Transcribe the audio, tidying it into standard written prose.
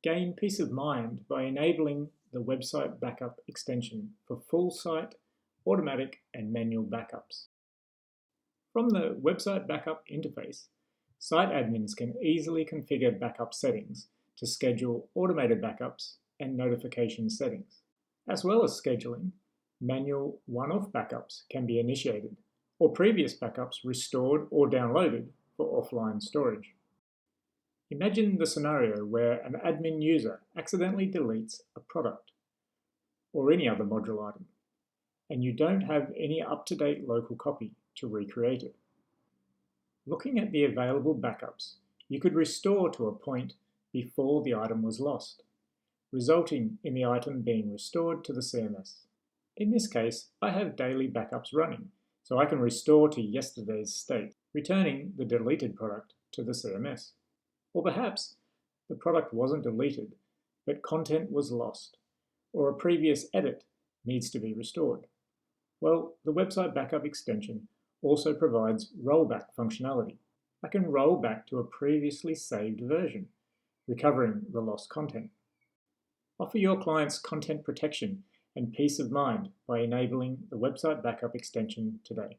Gain peace of mind by enabling the website backup extension for full site, automatic and manual backups. From the website backup interface, site admins can easily configure backup settings to schedule automated backups and notification settings. As well as scheduling, manual one-off backups can be initiated, or previous backups restored or downloaded for offline storage. Imagine the scenario where an admin user accidentally deletes a product or any other module item, and you don't have any up-to-date local copy to recreate it. Looking at the available backups, you could restore to a point before the item was lost, resulting in the item being restored to the CMS. In this case, I have daily backups running, so I can restore to yesterday's state, returning the deleted product to the CMS. Or perhaps the product wasn't deleted, but content was lost, or a previous edit needs to be restored. Well, the website backup extension also provides rollback functionality. I can roll back to a previously saved version, recovering the lost content. Offer your clients content protection and peace of mind by enabling the website backup extension today.